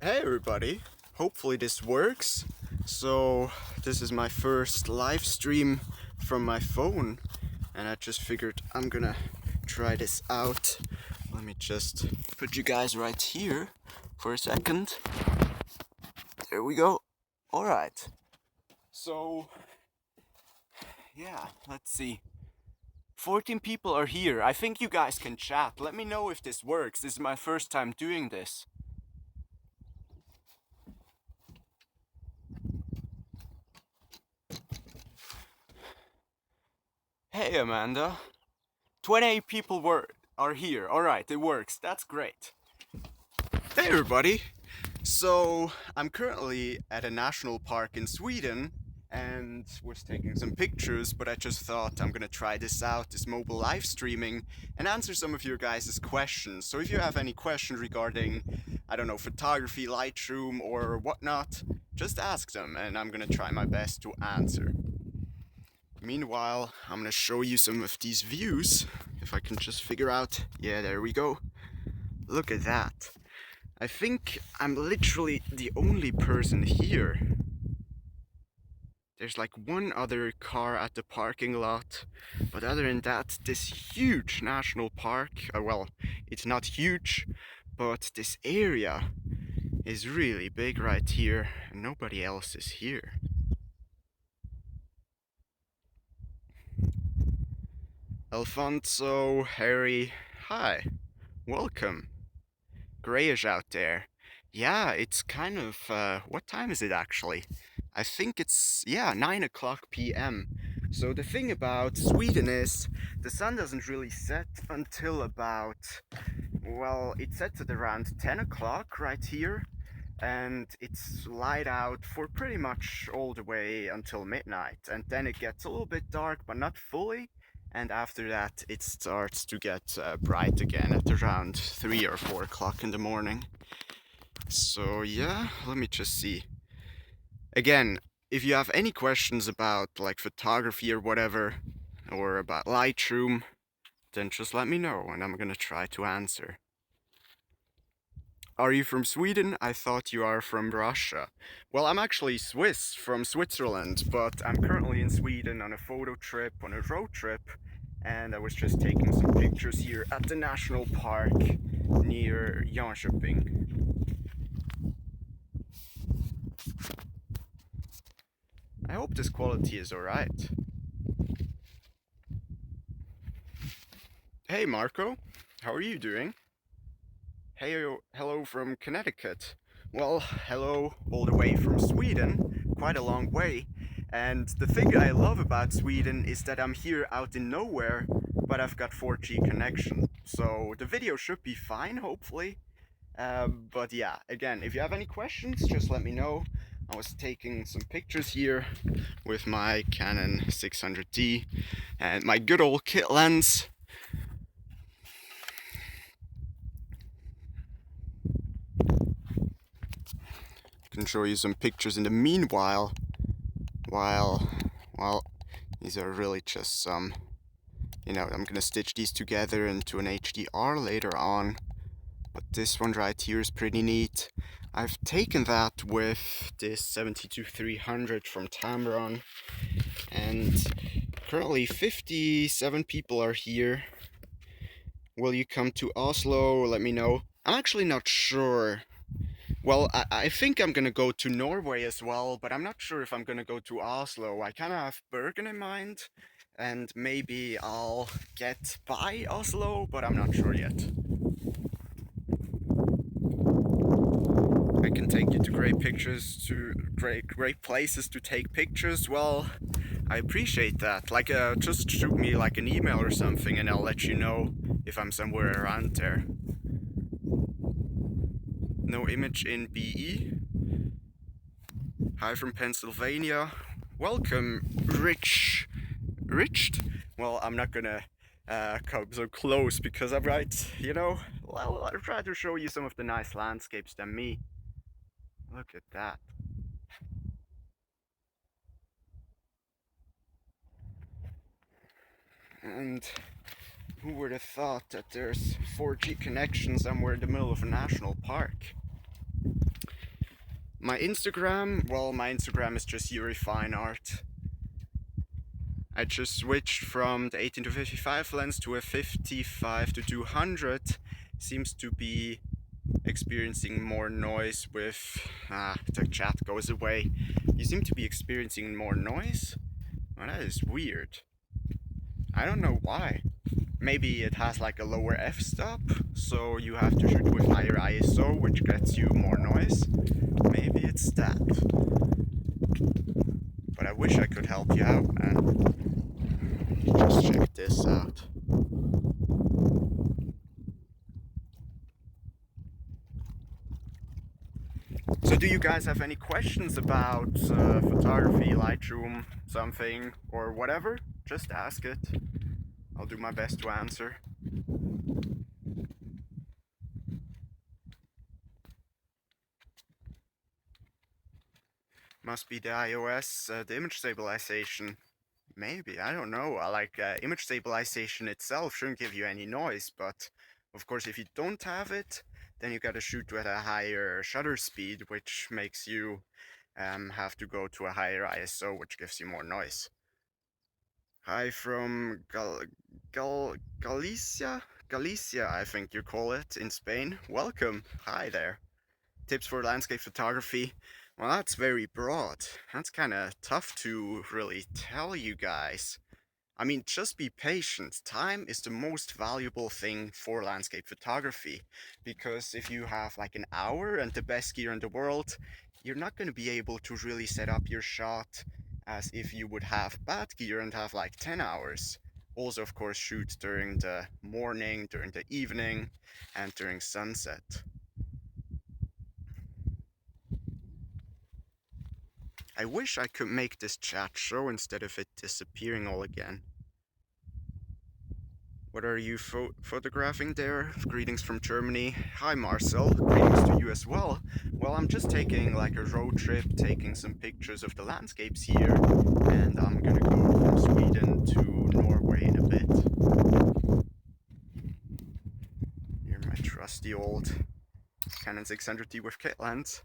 Hey everybody, hopefully this works. So this is my first live stream from my phone and I just figured I'm gonna try this out. Let me just put you guys right here for a second. There we go. Alright. So yeah, let's see. 14 people are here. I think you guys can chat. Let me know if this works. This is my first time doing this. Hey Amanda. 28 people are here. Alright, it works. That's great. Hey everybody. So I'm currently at a national park in Sweden and was taking some pictures, but I just thought I'm gonna try this out, this mobile live streaming, and answer some of your guys' questions. So if you have any questions regarding, I don't know, photography, Lightroom or whatnot, just ask them and I'm gonna try my best to answer. Meanwhile, I'm gonna show you some of these views, if I can just figure out. Yeah, there we go. Look at that. I think I'm literally the only person here. There's like one other car at the parking lot, but other than that, this huge national park, well, it's not huge, but this area is really big right here, and nobody else is here. Alfonso, Harry, hi, welcome. Grayish out there. Yeah, it's kind of, what time is it actually? I think it's, yeah, 9 o'clock p.m. So the thing about Sweden is, the sun doesn't really set until about, well, it sets at around 10 o'clock right here, and it's light out for pretty much all the way until midnight, and then it gets a little bit dark, but not fully, and after that it starts to get bright again at around 3 or 4 o'clock in the morning. So yeah, let me just see. Again, if you have any questions about like photography or whatever, or about Lightroom, then just let me know and I'm gonna try to answer. Are you from Sweden? I thought you are from Russia. Well, I'm actually Swiss, from Switzerland, but I'm currently in Sweden on a photo trip, on a road trip, and I was just taking some pictures here at the national park near Jönköping. I hope this quality is alright. Hey Marco, how are you doing? Hey, hello from Connecticut. Well, hello all the way from Sweden, quite a long way. And the thing I love about Sweden is that I'm here out in nowhere, but I've got 4G connection. So the video should be fine, hopefully. But yeah, again, if you have any questions, just let me know. I was taking some pictures here with my Canon 600D and my good old kit lens. I can show you some pictures in the meanwhile. Well, these are really just some, I'm gonna stitch these together into an HDR later on, but this one right here is pretty neat. I've taken that with this 70-300 from Tamron, and currently 57 people are here. Will you come to Oslo? Let me know. I'm actually not sure. Well, I think I'm gonna go to Norway as well, but I'm not sure if I'm gonna go to Oslo. I kind of have Bergen in mind, and maybe I'll get by Oslo, but I'm not sure yet. I can take you to great pictures, to great places to take pictures. Well, I appreciate that. Like, just shoot me like an email or something, and I'll let you know if I'm somewhere around there. No image in BE. Hi from Pennsylvania. Welcome, Riched? Well, I'm not gonna come so close because I'm right, well, I'll try to show you some of the nice landscapes than me. Look at that. And who would have thought that there's 4G connection somewhere in the middle of a national park? My Instagram, well, my Instagram is just YuriFineart. I just switched from the 18 to 55 lens to a 55 to 200. Seems to be experiencing more noise with... the chat goes away. You seem to be experiencing more noise? Well, that is weird. I don't know why. Maybe it has like a lower f-stop, so you have to shoot with higher ISO, which gets you more noise. Maybe it's that. But I wish I could help you out, man. Just check this out. So do you guys have any questions about photography, Lightroom, something, or whatever? Just ask it. I'll do my best to answer. Must be the iOS, the image stabilization. Maybe, I don't know. Like, image stabilization itself shouldn't give you any noise, but of course if you don't have it, then you gotta shoot with a higher shutter speed, which makes you have to go to a higher ISO, which gives you more noise. Hi from Galicia? Galicia, I think you call it, in Spain. Welcome. Hi there. Tips for landscape photography. Well, that's very broad. That's kind of tough to really tell you guys. I mean, just be patient. Time is the most valuable thing for landscape photography. Because if you have like an hour and the best gear in the world, you're not going to be able to really set up your shot as if you would have bad gear and have like 10 hours. Also, of course, shoot during the morning, during the evening, and during sunset. I wish I could make this chat show instead of it disappearing all again. What are you photographing there? Greetings from Germany. Hi Marcel, greetings to you as well. Well, I'm just taking like a road trip, taking some pictures of the landscapes here, and I'm gonna go from Sweden to Norway in a bit. Here my trusty old Canon 600D with kit lens.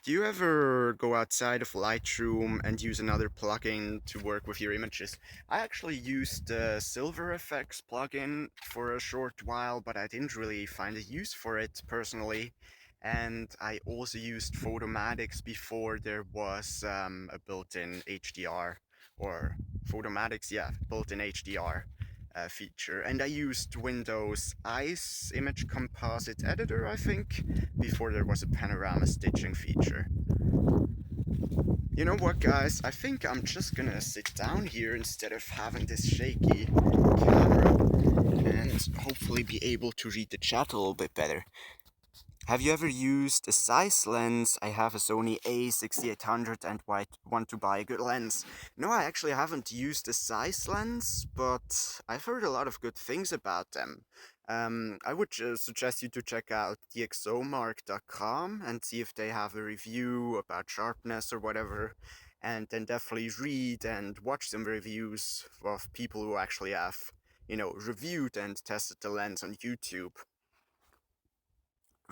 Do you ever go outside of Lightroom and use another plugin to work with your images? I actually used the Silver Effects plugin for a short while, but I didn't really find a use for it personally. And I also used Photomatics before there was a built-in HDR, or Photomatics, yeah, built-in HDR feature. And I used Windows Ice Image Composite Editor, I think, before there was a panorama stitching feature. You know what, guys? I think I'm just gonna sit down here instead of having this shaky camera and hopefully be able to read the chat a little bit better. Have you ever used a Zeiss lens? I have a Sony A6800 and want to buy a good lens. No, I actually haven't used a Zeiss lens, but I've heard a lot of good things about them. I would suggest you to check out dxomark.com and see if they have a review about sharpness or whatever, and then definitely read and watch some reviews of people who actually have, reviewed and tested the lens on YouTube.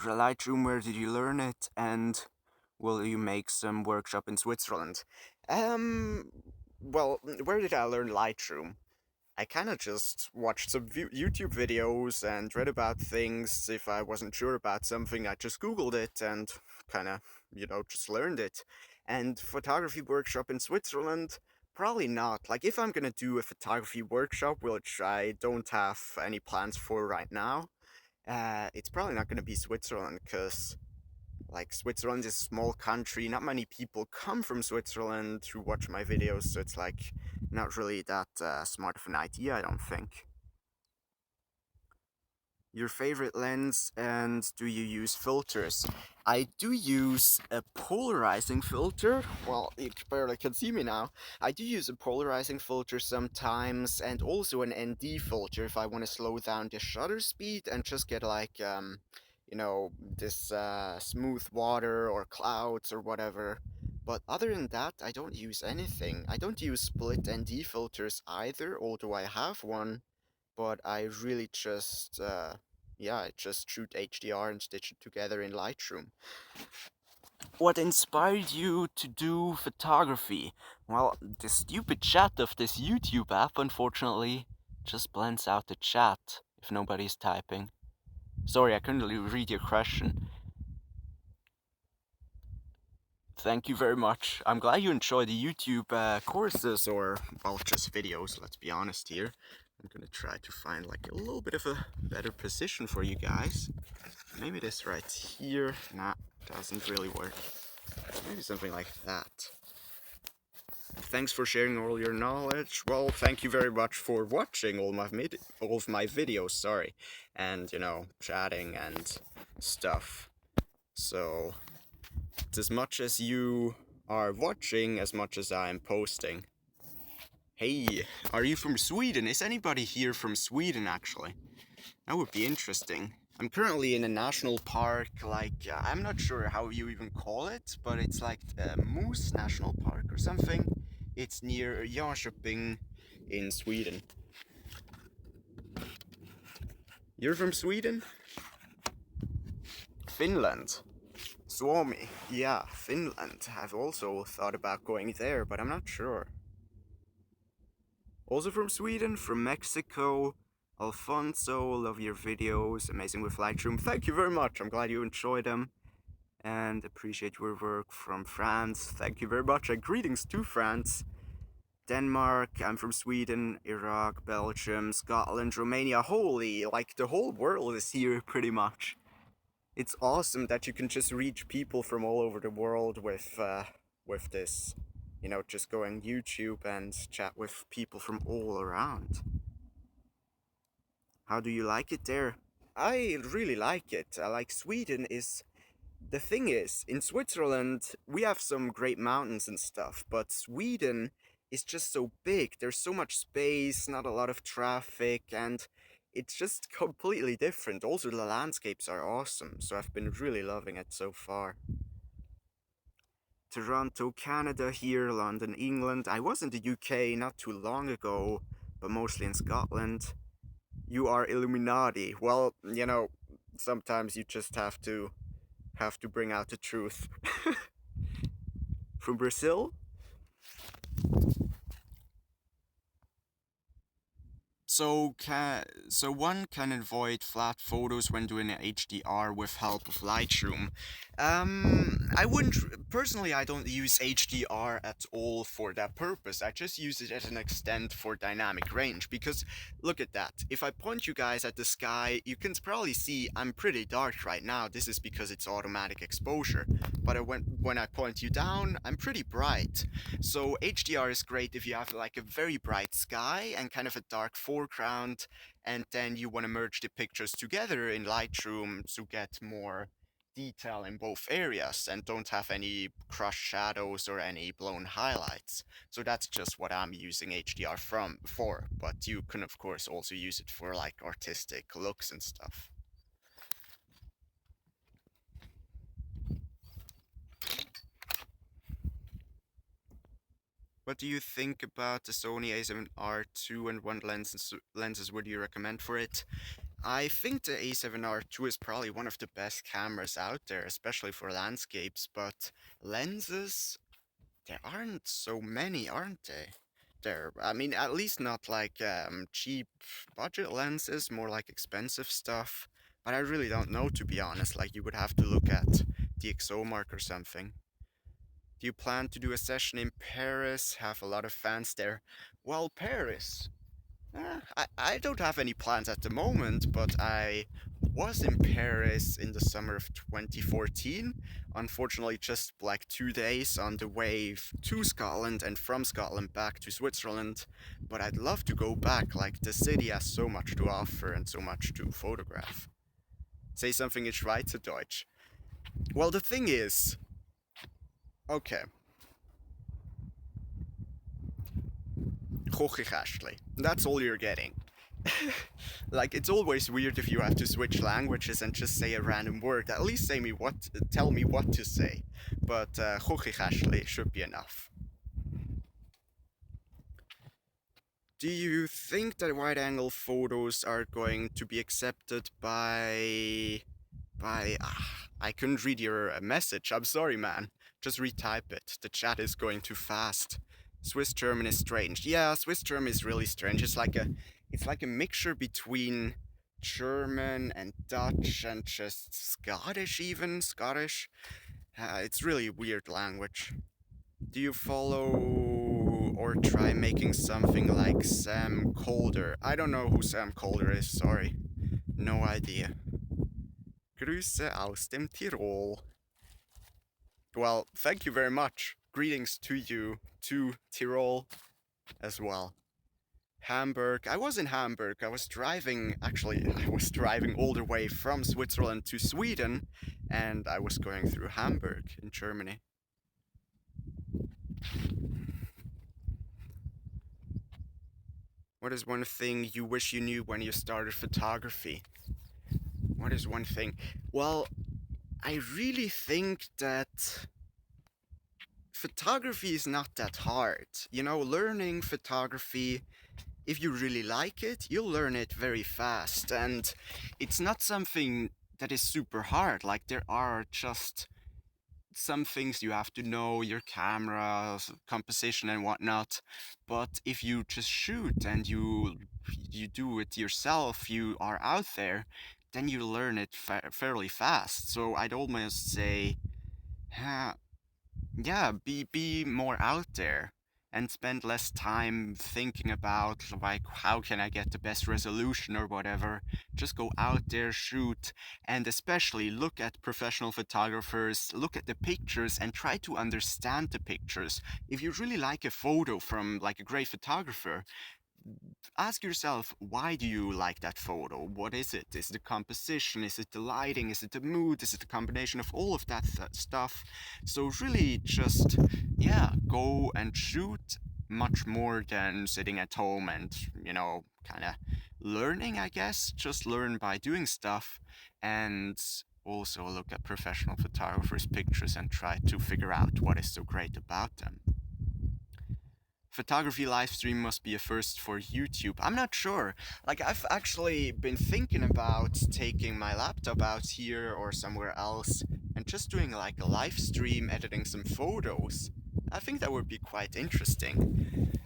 Lightroom, where did you learn it, and will you make some workshop in Switzerland? Um, well, where did I learn Lightroom? I kind of just watched some YouTube videos and read about things. If I wasn't sure about something, I just Googled it and kind of, just learned it. And photography workshop in Switzerland? Probably not. Like, if I'm gonna do a photography workshop, which I don't have any plans for right now, it's probably not going to be Switzerland, because like Switzerland is a small country. Not many people come from Switzerland to watch my videos, so it's like not really that smart of an idea, I don't think. Your favorite lens, and do you use filters? I do use a polarizing filter. Well, you barely can see me now. I do use a polarizing filter sometimes, and also an ND filter if I want to slow down the shutter speed and just get like, this smooth water or clouds or whatever. But other than that, I don't use anything. I don't use split ND filters either, although I have one, but I really just, I just shoot HDR and stitch it together in Lightroom. What inspired you to do photography? Well, the stupid chat of this YouTube app, unfortunately, just blends out the chat if nobody's typing. Sorry, I couldn't read your question. Thank you very much. I'm glad you enjoy the YouTube courses, or, well, just videos, let's be honest here. I'm gonna try to find like a little bit of a better position for you guys. Maybe this right here. Nah, doesn't really work. Maybe something like that. Thanks for sharing all your knowledge. Well, thank you very much for watching all of my videos, sorry. And, you know, chatting and stuff. So, it's as much as you are watching, as much as I am posting. Hey, are you from Sweden? Is anybody here from Sweden, actually? That would be interesting. I'm currently in a national park, like, I'm not sure how you even call it, but it's like Moose National Park or something. It's near Jönköping in Sweden. You're from Sweden? Finland. Suomi. Yeah, Finland. I've also thought about going there, but I'm not sure. Also from Sweden, from Mexico. Alfonso, love your videos, amazing with Lightroom. Thank you very much, I'm glad you enjoyed them. And appreciate your work from France. Thank you very much, and greetings to France. Denmark, I'm from Sweden, Iraq, Belgium, Scotland, Romania. Holy, like the whole world is here pretty much. It's awesome that you can just reach people from all over the world with this, you know, just going YouTube and chat with people from all around. How do you like it there? I really like it. I like Sweden is... The thing is, in Switzerland, we have some great mountains and stuff, but Sweden is just so big. There's so much space, not a lot of traffic, and it's just completely different. Also, the landscapes are awesome, so I've been really loving it so far. Toronto, Canada here, London, England. I was in the UK not too long ago, but mostly in Scotland. You are Illuminati. Well, you know, sometimes you just have to bring out the truth. From Brazil? So one can avoid flat photos when doing an HDR with help of Lightroom. I wouldn't personally. I don't use HDR at all for that purpose. I just use it as an extent for dynamic range. Because look at that. If I point you guys at the sky, you can probably see I'm pretty dark right now. This is because it's automatic exposure. But when I point you down, I'm pretty bright. So HDR is great if you have like a very bright sky and kind of a dark foreground, and then you want to merge the pictures together in Lightroom to get more detail in both areas and don't have any crushed shadows or any blown highlights. So that's just what I'm using HDR for, but you can of course also use it for like artistic looks and stuff. What do you think about the Sony A7R II, and what lenses would you recommend for it? I think the A7R II is probably one of the best cameras out there, especially for landscapes, but lenses, there aren't so many, aren't they? There, I mean, at least not like cheap budget lenses, more like expensive stuff. But I really don't know, to be honest. Like, you would have to look at the ExoMark or something. Do you plan to do a session in Paris? Have a lot of fans there. Well, Paris. I don't have any plans at the moment, but I was in Paris in the summer of 2014. Unfortunately, just like 2 days on the way to Scotland and from Scotland back to Switzerland. But I'd love to go back, like the city has so much to offer and so much to photograph. Say something in Schweizerdeutsch. Well, the thing is, okay. Hochgeschäftlich. That's all you're getting. Like, it's always weird if you have to switch languages and just say a random word. At least tell me what to say. But hochgeschäftlich should be enough. Do you think that wide-angle photos are going to be accepted by I couldn't read your message. I'm sorry, man. Just retype it. The chat is going too fast. Swiss German is strange. Yeah, Swiss German is really strange. It's like a mixture between German and Dutch and just Scottish even, Scottish. It's really a weird language. Do you follow or try making something like Sam Calder? I don't know who Sam Calder is, sorry. No idea. Grüße aus dem Tirol. Well, thank you very much. Greetings to you, to Tirol as well. Hamburg. I was in Hamburg. I was driving all the way from Switzerland to Sweden, and I was going through Hamburg in Germany. What is one thing you wish you knew when you started photography? What is one thing? Well, I really think that photography is not that hard. You know, learning photography, if you really like it, you'll learn it very fast. And it's not something that is super hard. Like, there are just some things you have to know, your camera, composition, and whatnot. But if you just shoot and you do it yourself, you are out there, then you learn it fairly fast. So I'd almost say, uh, yeah, be more out there and spend less time thinking about like how can I get the best resolution or whatever. Just go out there, shoot, and especially look at professional photographers, look at the pictures and try to understand the pictures. If you really like a photo from like a great photographer, ask yourself, why do you like that photo? What is it? Is it the composition? Is it the lighting? Is it the mood? Is it the combination of all of that stuff? So really just, yeah, go and shoot much more than sitting at home and, kind of learning, I guess. Just learn by doing stuff and also look at professional photographers' pictures and try to figure out what is so great about them. Photography live stream must be a first for YouTube. I'm not sure. Like, I've actually been thinking about taking my laptop out here or somewhere else and just doing like a live stream, editing some photos. I think that would be quite interesting.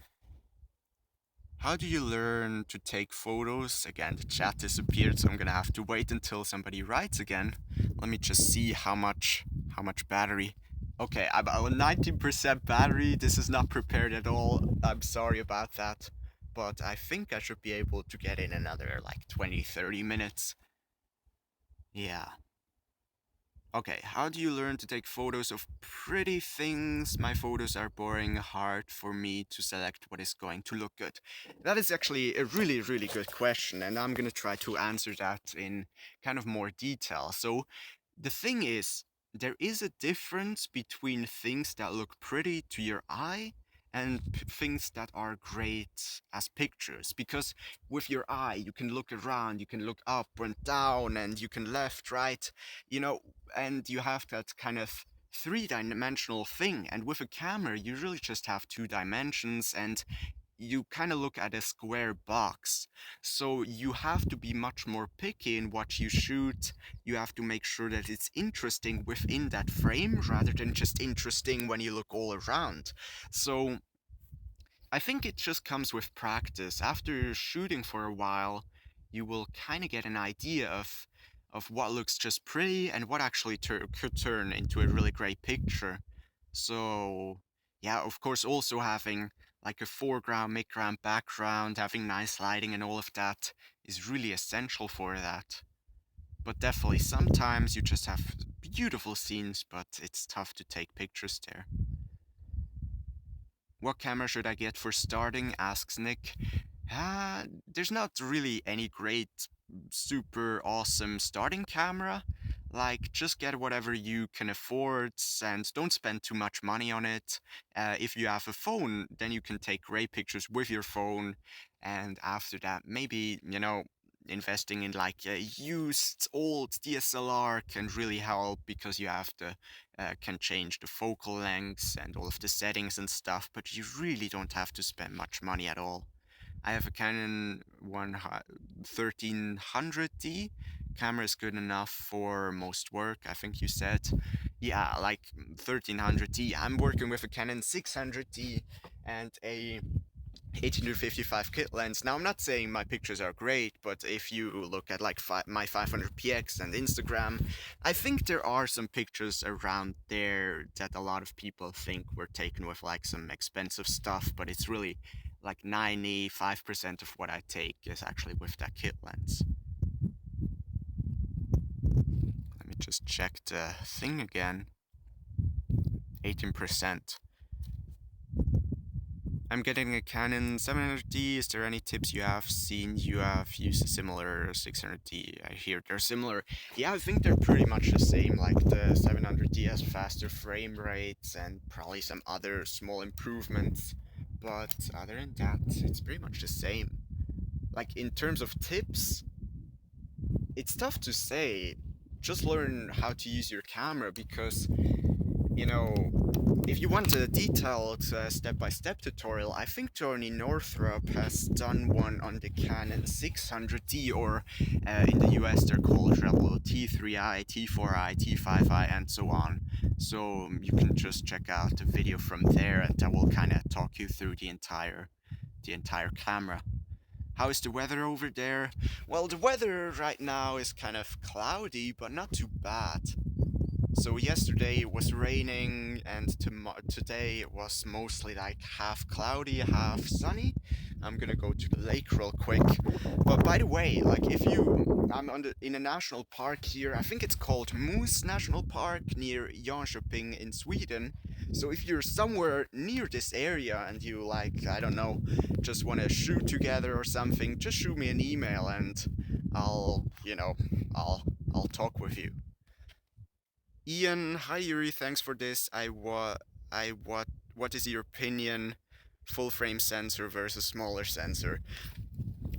How do you learn to take photos? Again, the chat disappeared, so I'm gonna have to wait until somebody writes again. Let me just see how much battery. Okay, I'm on 19% battery. This is not prepared at all. I'm sorry about that. But I think I should be able to get in another like 20-30 minutes. Yeah. Okay, how do you learn to take photos of pretty things? My photos are boring, hard for me to select what is going to look good. That is actually a really, really good question, and I'm gonna try to answer that in kind of more detail. So, the thing is, there is a difference between things that look pretty to your eye and things that are great as pictures. Because with your eye, you can look around, you can look up and down, and you can left, right, you know, and you have that kind of three-dimensional thing. And with a camera, you really just have two dimensions, and you kind of look at a square box. So you have to be much more picky in what you shoot. You have to make sure that it's interesting within that frame rather than just interesting when you look all around. So I think it just comes with practice. After shooting for a while, you will kind of get an idea of what looks just pretty and what actually could turn into a really great picture. So, yeah, of course, also having like a foreground, midground, background, having nice lighting and all of that is really essential for that. But definitely, sometimes you just have beautiful scenes, but it's tough to take pictures there. What camera should I get for starting? Asks Nick. There's not really any great, super awesome starting camera. Like, just get whatever you can afford and don't spend too much money on it. If you have a phone, then you can take great pictures with your phone. And after that, maybe, investing in like a used old DSLR can really help because you have to can change the focal lengths and all of the settings and stuff, but you really don't have to spend much money at all. I have a Canon 1300D. camera is good enough for most work, I think you said. Yeah, like 1300D. I'm working with a Canon 600D and a 1855 kit lens. Now, I'm not saying my pictures are great, but if you look at like my 500px and Instagram, I think there are some pictures around there that a lot of people think were taken with like some expensive stuff, but it's really like 95% of what I take is actually with that kit lens. Let me just check the thing again. 18%. I'm getting a Canon 700D. Is there any tips you have seen you have used a similar 600D? I hear they're similar. Yeah, I think they're pretty much the same. Like the 700D has faster frame rates and probably some other small improvements. But other than that, it's pretty much the same. Like in terms of tips, it's tough to say. Just learn how to use your camera because you know, if you want a detailed step-by-step tutorial, I think Tony Northrup has done one on the Canon 600D, or in the US they're called Rebel T3i, T4i, T5i, and so on. So you can just check out the video from there, and that will kind of talk you through the entire camera. How is the weather over there? Well, the weather right now is kind of cloudy, but not too bad. So yesterday it was raining, and today it was mostly like half cloudy, half sunny. I'm gonna go to the lake real quick. But by the way, like I'm in a national park here. I think it's called Moose National Park near Jönköping in Sweden. So if you're somewhere near this area and you like, I don't know, just want to shoot together or something, just shoot me an email and I'll, you know, I'll I'll talk with you. Ian, hi Yuri, thanks for this. What is your opinion? Full frame sensor versus smaller sensor.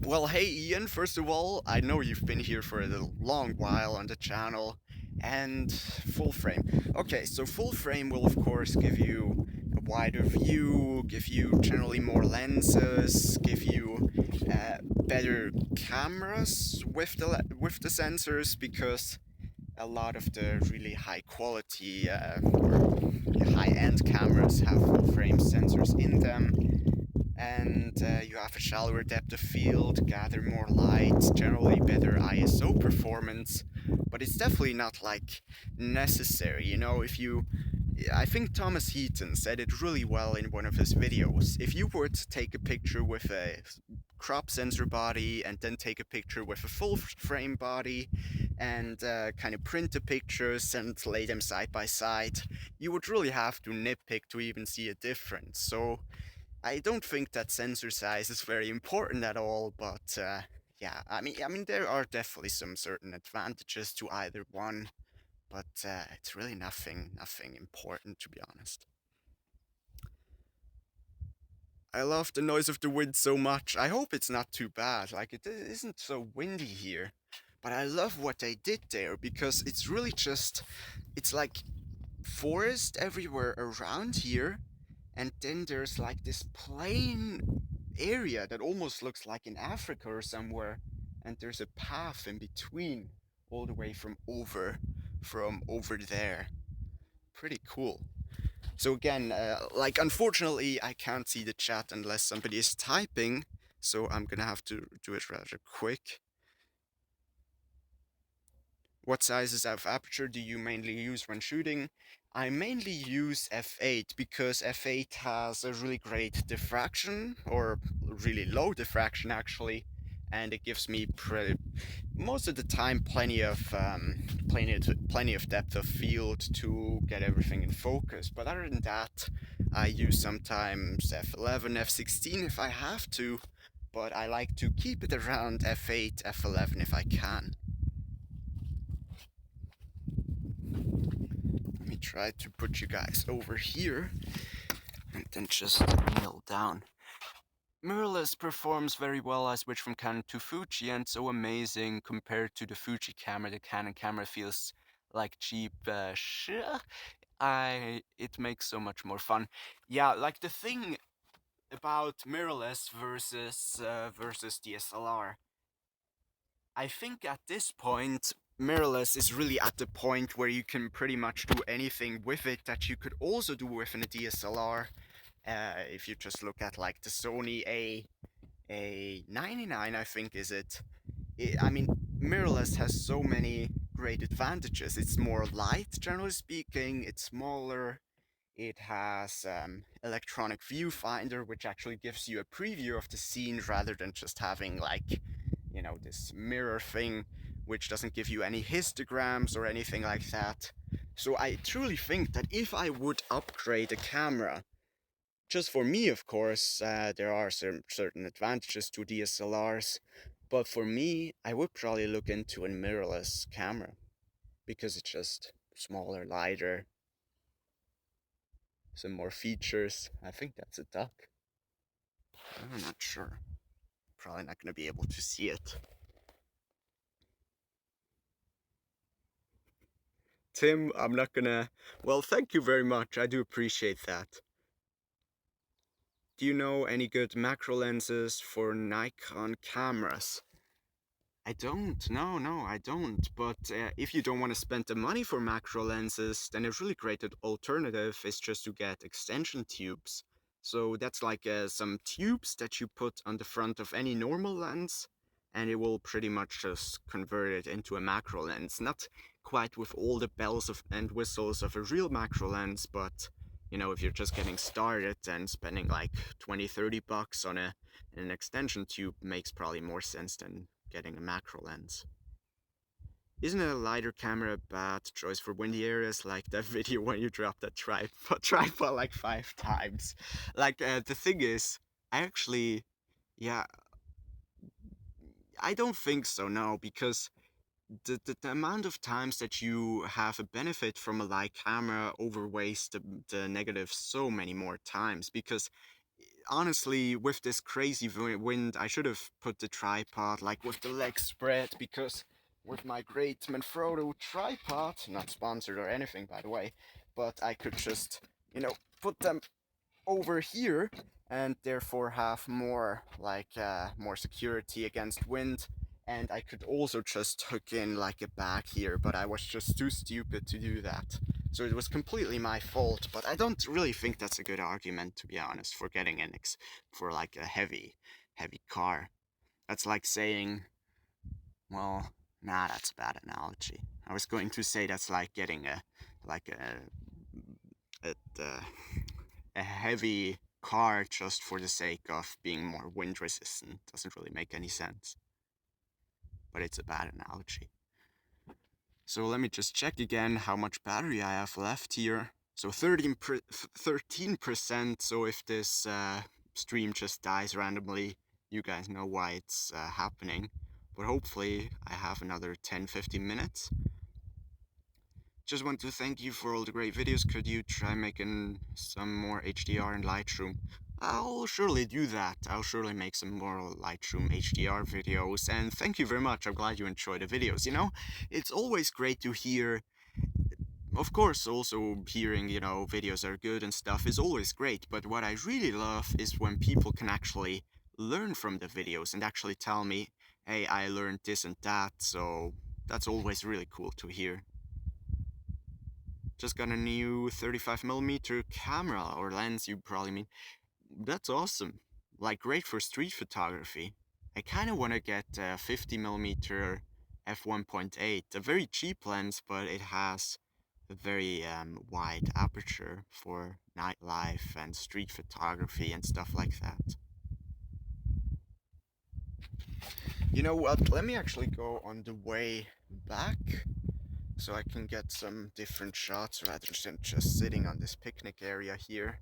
Well, hey Ian, first of all, I know you've been here for a long while on the channel, and full frame. Okay, so full frame will of course give you a wider view, give you generally more lenses, give you better cameras with the sensors because a lot of the really high quality or high end cameras have full frame sensors in them, and you have a shallower depth of field, gather more light, generally better ISO performance, but it's definitely not like necessary. You know, if you I think Thomas Heaton said it really well in one of his videos. If you were to take a picture with a crop sensor body and then take a picture with a full frame body and kind of print the pictures and lay them side by side, you would really have to nitpick to even see a difference. So I don't think that sensor size is very important at all, but yeah, I mean there are definitely some certain advantages to either one, but it's really nothing important to be honest. I love the noise of the wind so much. I hope it's not too bad. Like it isn't so windy here, but I love what they did there because it's really just it's like forest everywhere around here, and then there's like this plain area that almost looks like in Africa or somewhere, and there's a path in between all the way from over there. Pretty cool. So again, like unfortunately, I can't see the chat unless somebody is typing, so I'm gonna have to do it rather quick. What sizes of aperture do you mainly use when shooting? I mainly use f8 because f8 has a really great diffraction, or really low diffraction actually, and it gives me most of the time plenty of depth of field to get everything in focus. But other than that, I use sometimes f11, f16 if I have to, but I like to keep it around f8, f11 if I can. Let me try to put you guys over here and then just kneel down. Mirrorless performs very well. I switched from Canon to Fuji and so amazing compared to the Fuji camera. The Canon camera feels like cheap shit. It makes so much more fun. Yeah, like the thing about mirrorless versus DSLR. I think at this point, mirrorless is really at the point where you can pretty much do anything with it that you could also do with a DSLR. If you just look at like the Sony A99, I think is it. I mean, mirrorless has so many great advantages. It's more light, generally speaking. It's smaller. It has electronic viewfinder, which actually gives you a preview of the scene rather than just having like, this mirror thing, which doesn't give you any histograms or anything like that. So I truly think that if I would upgrade a camera, just for me, of course, there are certain advantages to DSLRs, but for me, I would probably look into a mirrorless camera because it's just smaller, lighter, some more features. I think that's a duck. I'm not sure. Probably not going to be able to see it. Tim, I'm not gonna. Well, thank you very much. I do appreciate that. Do you know any good macro lenses for Nikon cameras? I don't. No, I don't. But if you don't want to spend the money for macro lenses, then a really great alternative is just to get extension tubes. So that's like some tubes that you put on the front of any normal lens, and it will pretty much just convert it into a macro lens. Not quite with all the bells and whistles of a real macro lens, but if you're just getting started and spending like 20, $30 on an extension tube makes probably more sense than getting a macro lens. Isn't a lighter camera a bad choice for windy areas like that video when you dropped that tripod like 5 times? Like, the thing is, I actually, yeah, I don't think so, no, because the amount of times that you have a benefit from a light camera overweighs the negative so many more times because honestly, with this crazy wind, I should have put the tripod like with the legs spread because with my great Manfrotto tripod, not sponsored or anything by the way, but I could just, put them over here and therefore have more more security against wind. And I could also just hook in like a bag here, but I was just too stupid to do that. So it was completely my fault, but I don't really think that's a good argument, to be honest, for getting for like a heavy car. That's like saying, well, nah, that's a bad analogy. I was going to say that's like getting like a a heavy car just for the sake of being more wind resistant. Doesn't really make any sense. But it's a bad analogy. So let me just check again how much battery I have left here. So 13%, so if this stream just dies randomly, you guys know why it's happening. But hopefully I have another 10-15 minutes. Just want to thank you for all the great videos. Could you try making some more HDR in Lightroom? I'll surely do that. I'll surely make some more Lightroom HDR videos. And thank you very much. I'm glad you enjoyed the videos. It's always great to hear. Of course, also hearing, videos are good and stuff is always great. But what I really love is when people can actually learn from the videos and actually tell me, hey, I learned this and that. So that's always really cool to hear. Just got a new 35mm camera, or lens you probably mean. That's awesome. Like, great for street photography. I kinda wanna get a 50mm f1.8. A very cheap lens, but it has a very wide aperture for nightlife and street photography and stuff like that. You know what? Let me actually go on the way back so I can get some different shots rather than just sitting on this picnic area here.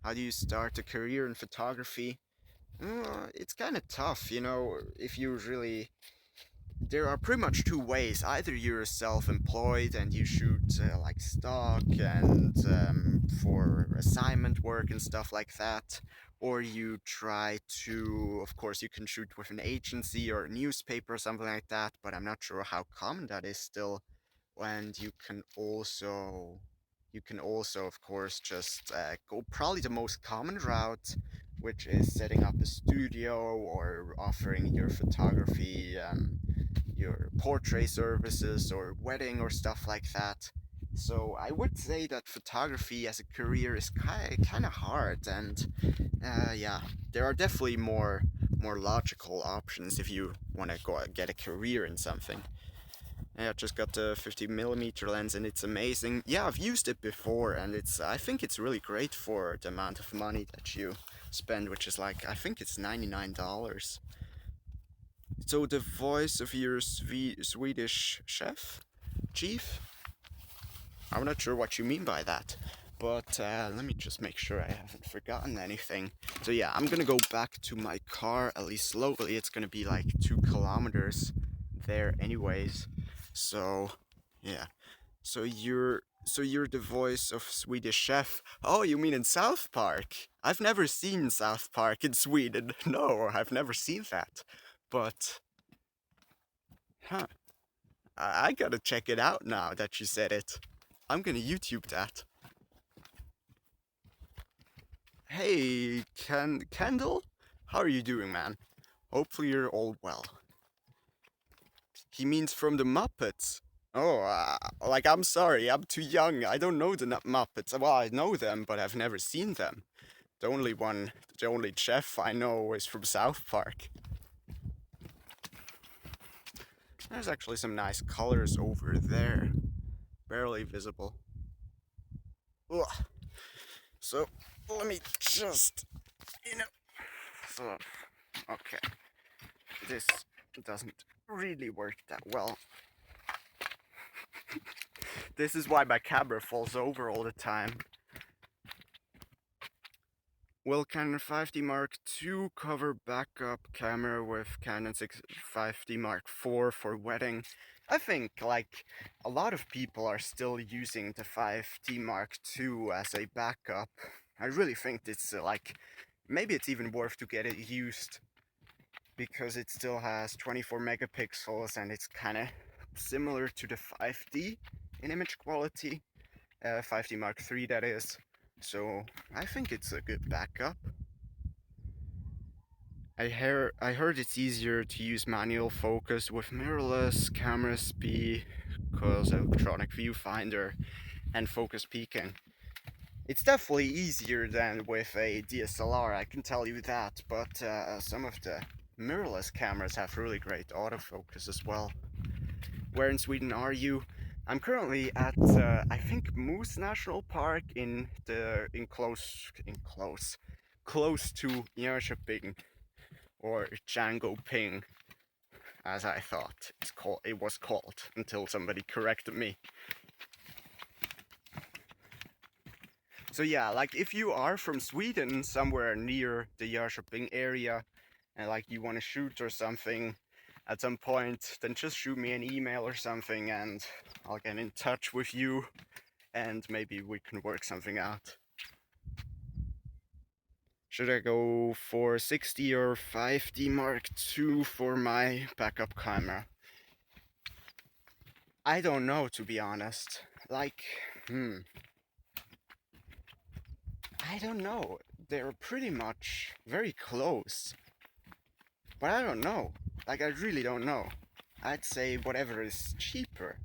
How do you start a career in photography? It's kind of tough, if you really. There are pretty much two ways. Either you're self-employed and you shoot like stock and for assignment work and stuff like that, or you try to, of course, you can shoot with an agency or a newspaper or something like that, but I'm not sure how common that is still. And you can also of course just go probably the most common route, which is setting up a studio or offering your photography your portrait services or wedding or stuff like that. So I would say that photography as a career is kind of hard, and yeah, there are definitely more logical options if you want to go get a career in something. Yeah, I just got the 50mm lens and it's amazing. Yeah, I've used it before and I think it's really great for the amount of money that you spend, which is like, I think it's $99. So the voice of your Swedish chief? I'm not sure what you mean by that, but let me just make sure I haven't forgotten anything. So yeah, I'm gonna go back to my car, at least slowly. It's gonna be like 2 kilometers there anyways. So yeah, so you're the voice of Swedish Chef. Oh, you mean in South Park? I've never seen South Park in Sweden. No, I've never seen that. But huh, I gotta check it out now that you said it. I'm gonna YouTube that. Hey, Kendall? How are you doing, man? Hopefully you're all well. He means from the Muppets. Oh, like, I'm sorry, I'm too young. I don't know the Muppets. Well, I know them, but I've never seen them. The only chef I know is from South Park. There's actually some nice colors over there. Barely visible. Ugh. So, let me just, so, okay. This doesn't really work that well. This is why my camera falls over all the time. Will Canon 5D Mark II cover backup camera with Canon 5D Mark IV for wedding? I think, like, a lot of people are still using the 5D Mark II as a backup. I really think it's, like, maybe it's even worth to get it used, because it still has 24 megapixels and it's kind of similar to the 5D in image quality. 5D Mark III, that is. So I think it's a good backup. I heard it's easier to use manual focus with mirrorless cameras because electronic viewfinder and focus peaking. It's definitely easier than with a DSLR, I can tell you that, but some of the mirrorless cameras have really great autofocus as well. Where in Sweden are you? I'm currently at I think Moose National Park close to Jönköping, or Jangoping, as I thought it was called until somebody corrected me. So yeah, like, if you are from Sweden, somewhere near the Jönköping area, and like you want to shoot or something at some point, then just shoot me an email or something and I'll get in touch with you and maybe we can work something out. Should I go for 60 or 5D Mark II for my backup camera? I don't know, to be honest. Like, I don't know. They're pretty much very close. But I don't know. Like, I really don't know. I'd say whatever is cheaper.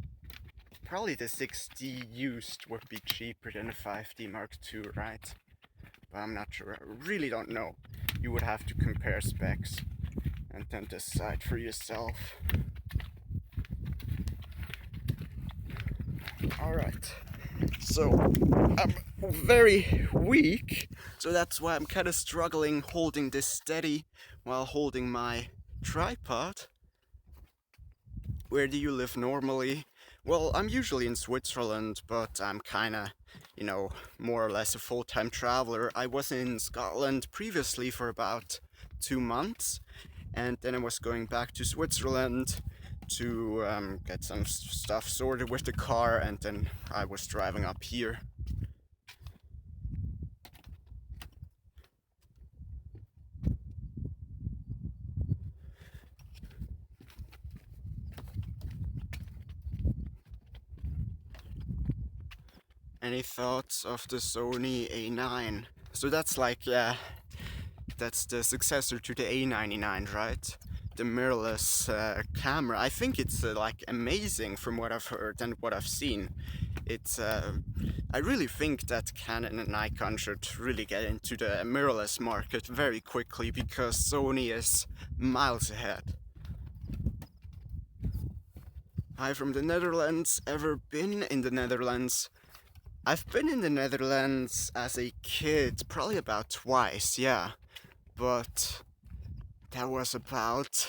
Probably the 60 used would be cheaper than the 5D Mark II, right? But I'm not sure. I really don't know. You would have to compare specs and then decide for yourself. Alright. So, I'm very weak, so that's why I'm kind of struggling holding this steady while holding my tripod. Where do you live normally? Well, I'm usually in Switzerland, but I'm kinda, more or less a full-time traveler. I was in Scotland previously for about 2 months, and then I was going back to Switzerland to get some stuff sorted with the car, and then I was driving up here. Any thoughts of the Sony A9? So that's like, yeah, that's the successor to the A99, right? the mirrorless camera. I think it's like amazing from what I've heard and what I've seen. It's I really think that Canon and Nikon should really get into the mirrorless market very quickly because Sony is miles ahead. Hi from the Netherlands. Ever been in the Netherlands? I've been in the Netherlands as a kid, probably about twice, yeah. But that was about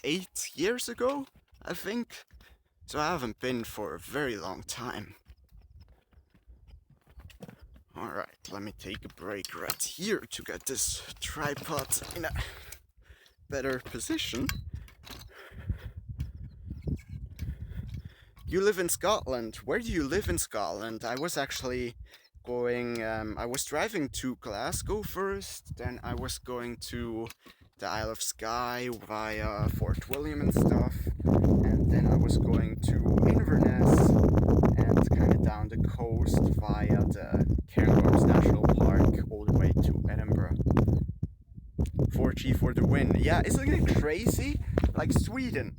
8 years ago, I think. So I haven't been for a very long time. Alright, let me take a break right here to get this tripod in a better position. You live in Scotland. Where do you live in Scotland? I was actually going, I was driving to Glasgow first, then I was going to the Isle of Skye via Fort William and stuff, and then I was going to Inverness and kind of down the coast via the Cairngorms National Park all the way to Edinburgh. 4G for the win. Yeah, isn't it crazy? Like Sweden.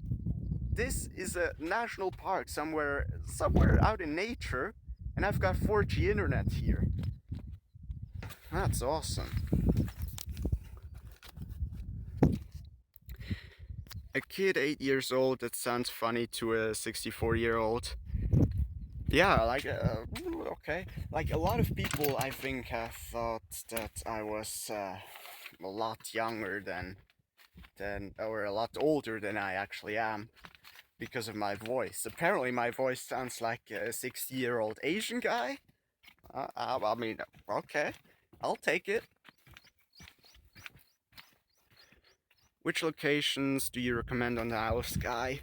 This is a national park somewhere out in nature, and I've got 4G internet here. That's awesome. A kid 8 years old, that sounds funny to a 64-year-old. Yeah, like, okay. Like, a lot of people, I think, have thought that I was a lot younger than, or a lot older than I actually am, because of my voice. Apparently my voice sounds like a 60-year-old Asian guy. I mean, okay, I'll take it. Which locations do you recommend on the Isle of Skye?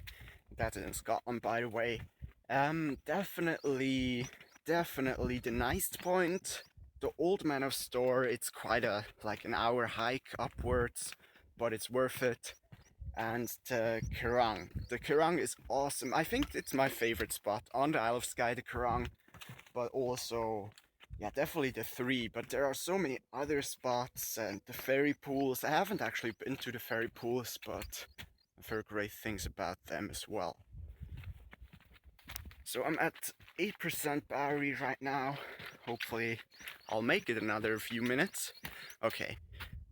That's in Scotland, by the way. Definitely the Nice Point. The Old Man of Store, it's quite like an hour hike upwards, but it's worth it. And the Kerrang. The Kerrang is awesome. I think it's my favorite spot on the Isle of Skye, the Kerrang. But also, yeah, definitely the three. But there are so many other spots and the ferry pools. I haven't actually been to the ferry pools, but I've heard great things about them as well. So I'm at 8% battery right now. Hopefully I'll make it another few minutes. Okay.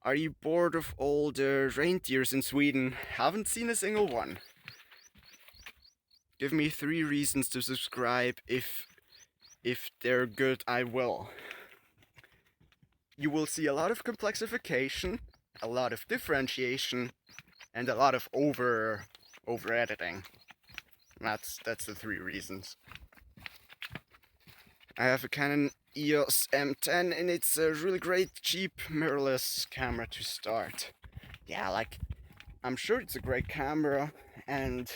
Are you bored of all the reindeers in Sweden? Haven't seen a single one. Give me 3 reasons to subscribe. If they're good, I will. You will see a lot of complexification, a lot of differentiation, and a lot of over editing. That's the 3 reasons. I have a Canon EOS M10 and it's a really great cheap mirrorless camera to start. Yeah, like, I'm sure it's a great camera and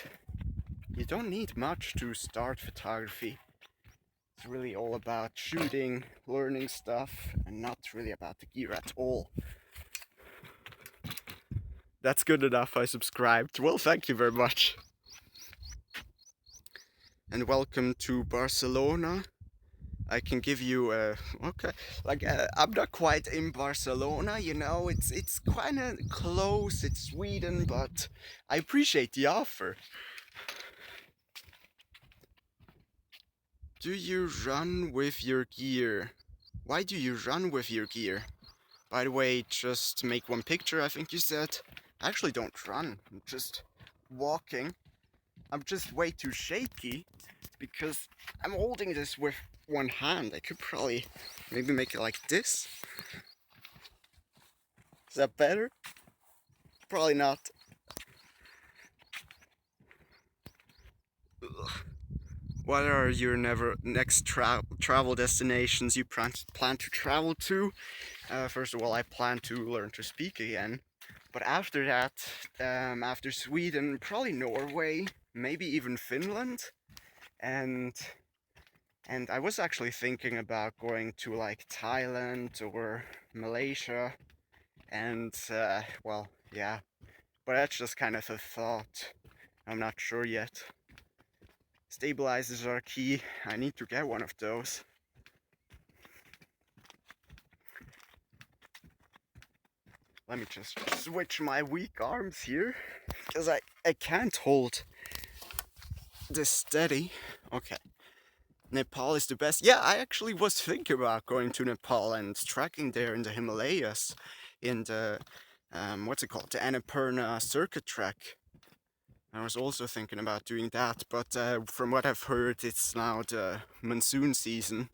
you don't need much to start photography. It's really all about shooting, learning stuff, and not really about the gear at all. That's good enough, I subscribed. Well, thank you very much. And welcome to Barcelona. I can give you okay, like I'm not quite in Barcelona, you know, it's kind of close, it's Sweden, but I appreciate the offer. Do you run with your gear? Why do you run with your gear? By the way, just make one picture, I think you said. I actually don't run, I'm just walking. I'm just way too shaky because I'm holding this with one hand. I could probably maybe make it like this. Is that better? Probably not. Ugh. What are your next travel destinations you plan to travel to? First of all, I plan to learn to speak again. But after that, after Sweden, probably Norway, maybe even Finland. And I was actually thinking about going to like Thailand or Malaysia. And, well, yeah. But that's just kind of a thought. I'm not sure yet. Stabilizers are key. I need to get one of those. Let me just switch my weak arms here, because I can't hold this steady. Okay. Nepal is the best. Yeah, I actually was thinking about going to Nepal and trekking there in the Himalayas, in the, what's it called? The Annapurna circuit trek. I was also thinking about doing that, but from what I've heard, it's now the monsoon season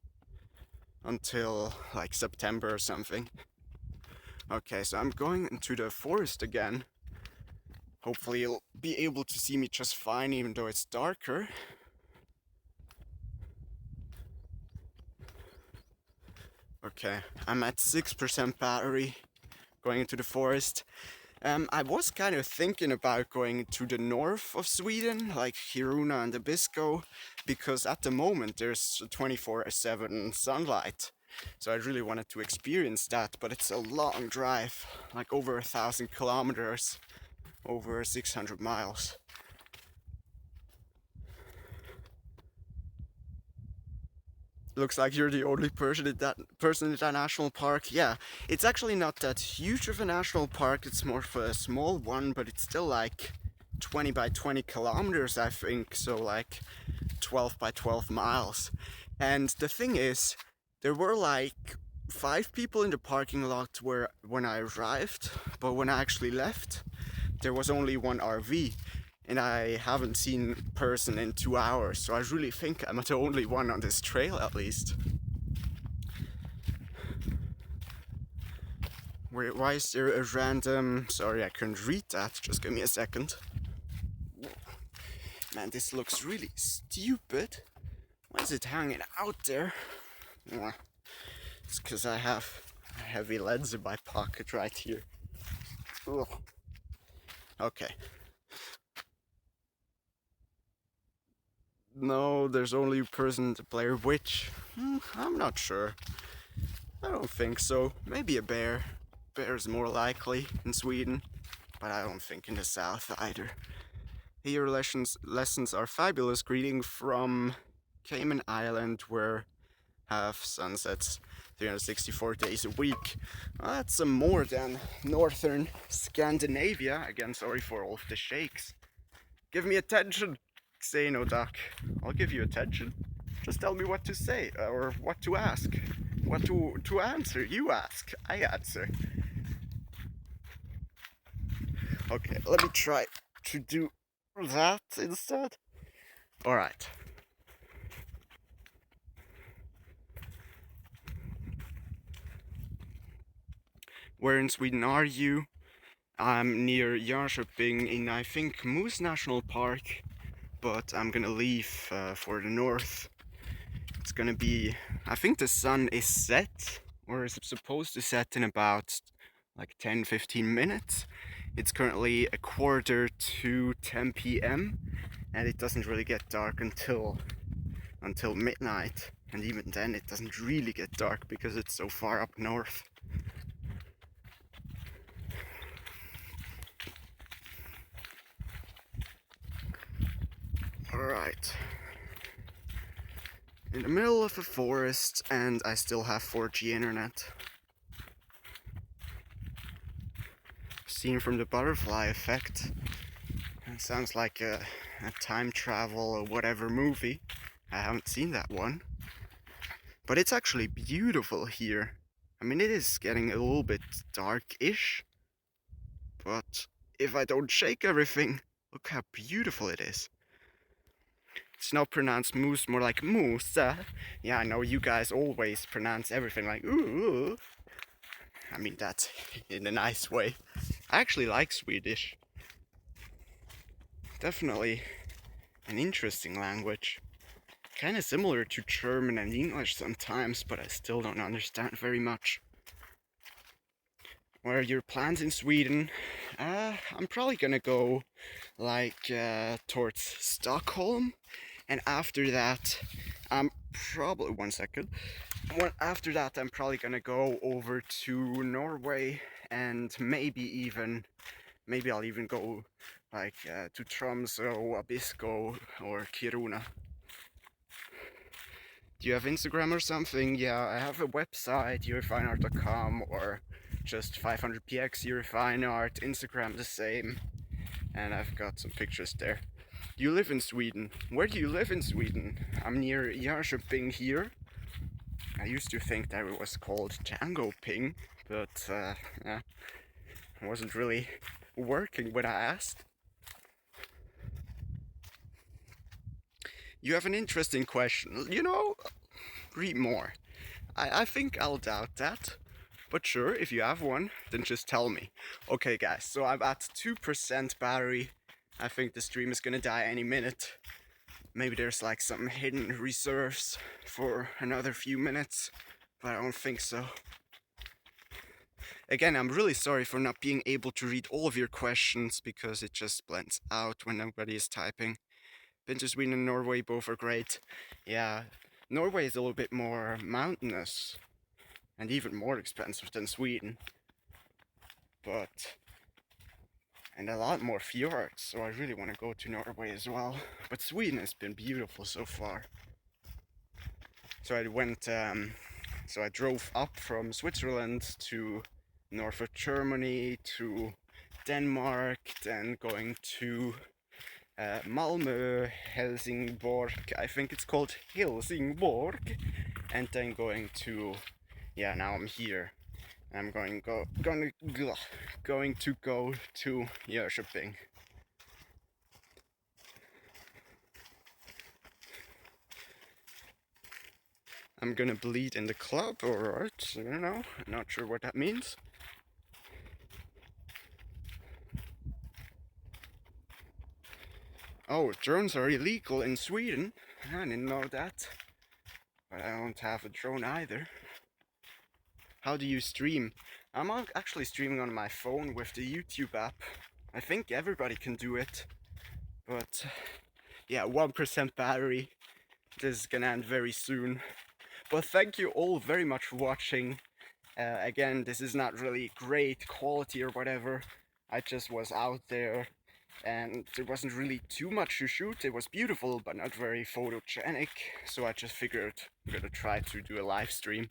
until like September or something. Okay, so I'm going into the forest again. Hopefully you'll be able to see me just fine even though it's darker. Okay, I'm at 6% battery going into the forest. I was kind of thinking about going to the north of Sweden, like Kiruna and Abisko, because at the moment there's 24/7 sunlight. So I really wanted to experience that, but it's a long drive, like over 1,000 kilometers, over 600 miles. Looks like you're the only person in that national park. Yeah, it's actually not that huge of a national park. It's more of a small one, but it's still like 20 by 20 kilometers, I think. So like 12 by 12 miles. And the thing is, there were like 5 people in the parking lot when I arrived, but when I actually left, there was only one RV. And I haven't seen a person in 2 hours, so I really think I'm the only one on this trail at least. Why is there a random... Sorry, I couldn't read that, just give me a second. Man, this looks really stupid. Why is it hanging out there? It's because I have a heavy lens in my pocket right here. Ugh. Okay. No, there's only a person to play which. I'm not sure. I don't think so. Maybe a bear. Bear's more likely in Sweden, but I don't think in the south either. Here lessons are fabulous. Greeting from Cayman Island, where have sunsets 364 days a week. Well, that's more than northern Scandinavia. Again, sorry for all of the shakes. Give me attention, Xeno Duck. I'll give you attention. Just tell me what to say, or what to ask. What to answer. You ask, I answer. Okay, let me try to do that instead. Alright. Where in Sweden are you? I'm near Jönköping in, I think, Moose National Park, but I'm gonna leave for the north. It's gonna be, I think the sun is set, or is supposed to set in about like 10-15 minutes. It's currently 9:45 p.m. and it doesn't really get dark until midnight, and even then it doesn't really get dark because it's so far up north. Alright. In the middle of a forest, and I still have 4G internet. Seen from the butterfly effect. It sounds like a time travel or whatever movie. I haven't seen that one. But it's actually beautiful here. I mean, it is getting a little bit dark-ish. But if I don't shake everything, look how beautiful it is. It's not pronounced moose, more like moose. Yeah, I know you guys always pronounce everything like ooh. I mean, that's in a nice way. I actually like Swedish. Definitely an interesting language. Kind of similar to German and English sometimes, but I still don't understand very much. What are your plans in Sweden? I'm probably gonna go like towards Stockholm, and after that I'm probably after that I'm probably gonna go over to Norway, and maybe I'll even go like to Tromsø, Abisko, or Kiruna. Do you have Instagram or something? Yeah, I have a website, YuriFineart.com, or just 500px, YuriFineart, Instagram the same, and I've got some pictures there. You live in Sweden. Where do you live in Sweden? I'm near Jönköping here. I used to think that it was called Django Ping, but yeah, it wasn't really working when I asked. You have an interesting question. You know, read more. I think I'll doubt that. But sure, if you have one, then just tell me. Okay guys, so I'm at 2% battery. I think the stream is gonna die any minute. Maybe there's like some hidden reserves for another few minutes, but I don't think so. Again, I'm really sorry for not being able to read all of your questions because it just blends out when nobody is typing. Been to Sweden and Norway, both are great. Yeah, Norway is a little bit more mountainous and even more expensive than Sweden. And a lot more fjords, so I really want to go to Norway as well. But Sweden has been beautiful so far. So I drove up from Switzerland to north of Germany, to Denmark, then going to Malmö, Helsingborg, I think it's called Helsingborg, and then going to, yeah, now I'm here. I'm going to go to Jönköping. I'm gonna bleed in the club, alright, I don't know, not sure what that means. Oh, drones are illegal in Sweden? I didn't know that. But I don't have a drone either. How do you stream? I'm actually streaming on my phone with the YouTube app. I think everybody can do it. But yeah, 1% battery. This is gonna end very soon. But thank you all very much for watching. Again, this is not really great quality or whatever. I just was out there and there wasn't really too much to shoot. It was beautiful but not very photogenic, so I just figured I'm gonna try to do a live stream.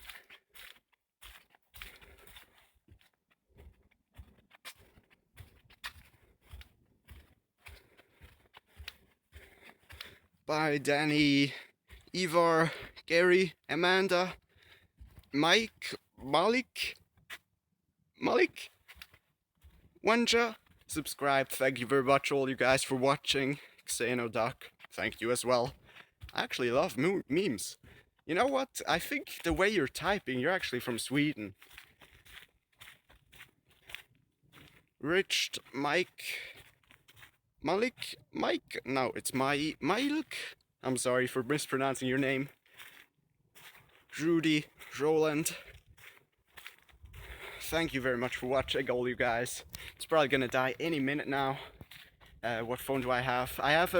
Bye Danny, Ivar, Gary, Amanda, Mike, Malik, Wanja. Subscribe. Thank you very much all you guys for watching. Xenoduck, thank you as well. I actually love memes. You know what? I think the way you're typing, you're actually from Sweden. Rich, Mike, Mike? No, it's Milk. I'm sorry for mispronouncing your name. Rudy, Roland. Thank you very much for watching, all you guys. It's probably gonna die any minute now. What phone do I have? I have a